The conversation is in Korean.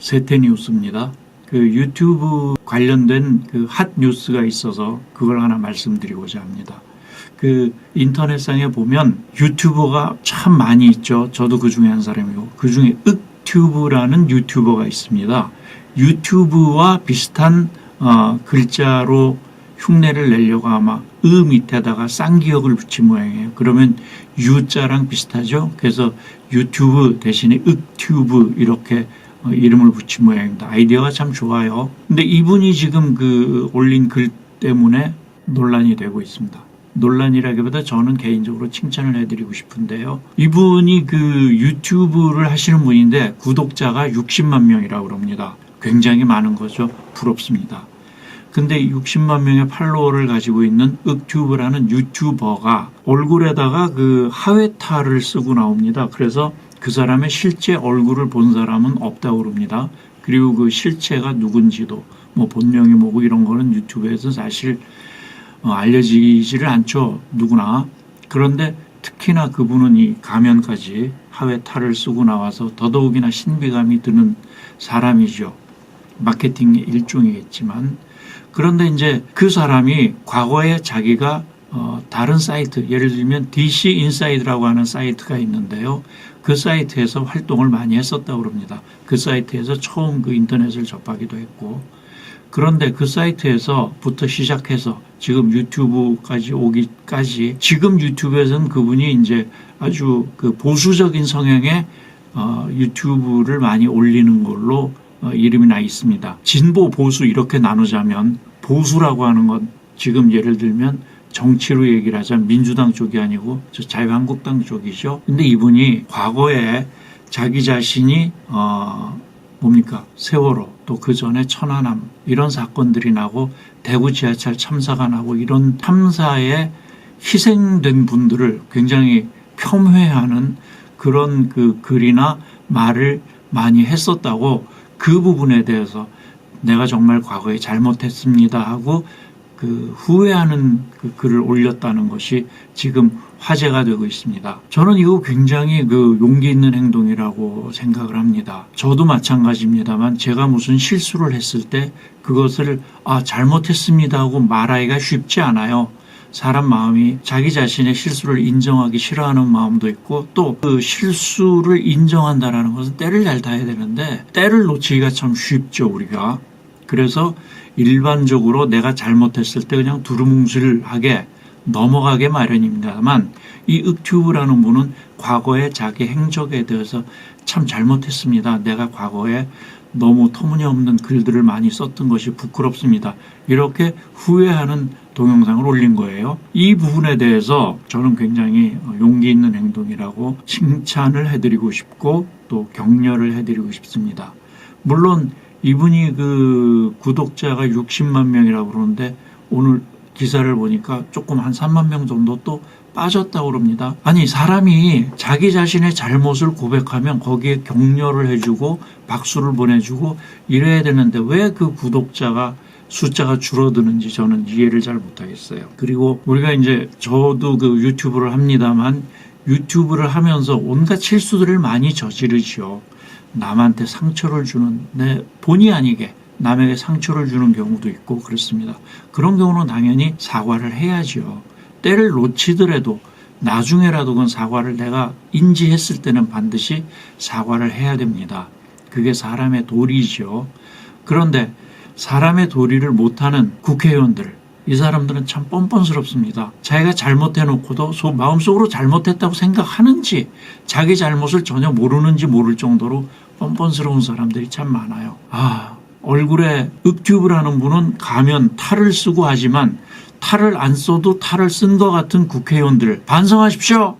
세태뉴스입니다. 그 유튜브 관련된 그 핫 뉴스가 있어서 그걸 하나 말씀드리고자 합니다. 그 인터넷상에 보면 유튜버가 참 많이 있죠. 저도 그 중에 한 사람이고, 그 중에 윽튜브라는 유튜버가 있습니다. 유튜브와 비슷한 글자로 흉내를 내려고 아마 밑에다가 쌍기역을 붙인 모양이에요. 그러면 U자랑 비슷하죠. 그래서 유튜브 대신에 윽튜브 이렇게 이름을 붙인 모양입니다. 아이디어가 참 좋아요. 근데 이분이 지금 그 올린 글 때문에 논란이 되고 있습니다. 논란이라기보다 저는 개인적으로 칭찬을 해드리고 싶은데요. 이분이 그 유튜브를 하시는 분인데 구독자가 60만 명이라고 그럽니다. 굉장히 많은 거죠. 부럽습니다. 근데 60만 명의 팔로워를 가지고 있는 윽튜브라는 유튜버가 얼굴에다가 그 하회탈을 쓰고 나옵니다. 그래서 그 사람의 실제 얼굴을 본 사람은 없다고 그럽니다. 그리고 그 실체가 누군지도 뭐 본명이 뭐고 이런 거는 유튜브에서 사실 알려지지를 않죠. 누구나. 그런데 특히나 그분은 이 가면까지 하회탈을 쓰고 나와서 더더욱이나 신비감이 드는 사람이죠. 마케팅의 일종이겠지만. 그런데 이제 그 사람이 과거에 자기가 다른 사이트, 예를 들면 DC 인사이드라고 하는 사이트가 있는데요. 그 사이트에서 활동을 많이 했었다고 합니다. 그 사이트에서 처음 그 인터넷을 접하기도 했고, 그런데 그 사이트에서부터 시작해서 지금 유튜브까지 오기까지, 지금 유튜브에서는 그분이 이제 아주 그 보수적인 성향의 유튜브를 많이 올리는 걸로 이름이 나 있습니다. 진보 보수 이렇게 나누자면, 보수라고 하는 건 지금 예를 들면 정치로 얘기를 하자면 민주당 쪽이 아니고 저 자유한국당 쪽이죠. 근데 이분이 과거에 자기 자신이 세월호, 또 그 전에 천안함 이런 사건들이 나고 대구 지하철 참사가 나고 이런 참사에 희생된 분들을 굉장히 폄훼하는 그런 그 글이나 말을 많이 했었다고, 그 부분에 대해서 내가 정말 과거에 잘못했습니다 하고 그 후회하는 그 글을 올렸다는 것이 지금 화제가 되고 있습니다. 저는 이거 굉장히 그 용기 있는 행동이라고 생각을 합니다. 저도 마찬가지입니다만 제가 무슨 실수를 했을 때 그것을 잘못했습니다 하고 말하기가 쉽지 않아요. 사람 마음이 자기 자신의 실수를 인정하기 싫어하는 마음도 있고, 또 그 실수를 인정한다는 것은 때를 잘 타야 되는데 때를 놓치기가 참 쉽죠, 우리가. 그래서 일반적으로 내가 잘못했을 때 그냥 두루뭉술하게 넘어가게 마련입니다만, 이 윽튜브라는 분은 과거의 자기 행적에 대해서 참 잘못했습니다. 내가 과거에 너무 터무니없는 글들을 많이 썼던 것이 부끄럽습니다. 이렇게 후회하는 동영상을 올린 거예요. 이 부분에 대해서 저는 굉장히 용기 있는 행동이라고 칭찬을 해드리고 싶고 또 격려를 해드리고 싶습니다. 물론 이분이 그 구독자가 60만 명이라고 그러는데 오늘 기사를 보니까 조금 한 3만 명 정도 또 빠졌다고 그럽니다. 아니, 사람이 자기 자신의 잘못을 고백하면 거기에 격려를 해주고 박수를 보내주고 이래야 되는데 왜 그 구독자가 숫자가 줄어드는지 저는 이해를 잘 못하겠어요. 그리고 우리가 이제 저도 그 유튜브를 합니다만 유튜브를 하면서 온갖 실수들을 많이 저지르죠. 남한테 상처를 주는, 내 본의 아니게 남에게 상처를 주는 경우도 있고 그렇습니다. 그런 경우는 당연히 사과를 해야죠. 때를 놓치더라도 나중에라도 그건 사과를 내가 인지했을 때는 반드시 사과를 해야 됩니다. 그게 사람의 도리죠. 그런데 사람의 도리를 못하는 국회의원들, 이 사람들은 참 뻔뻔스럽습니다. 자기가 잘못해놓고도 마음속으로 잘못했다고 생각하는지 자기 잘못을 전혀 모르는지 모를 정도로 뻔뻔스러운 사람들이 참 많아요. 얼굴에 윽튜브라는 분은 가면 탈을 쓰고 하지만 탈을 안 써도 탈을 쓴 것 같은 국회의원들 반성하십시오.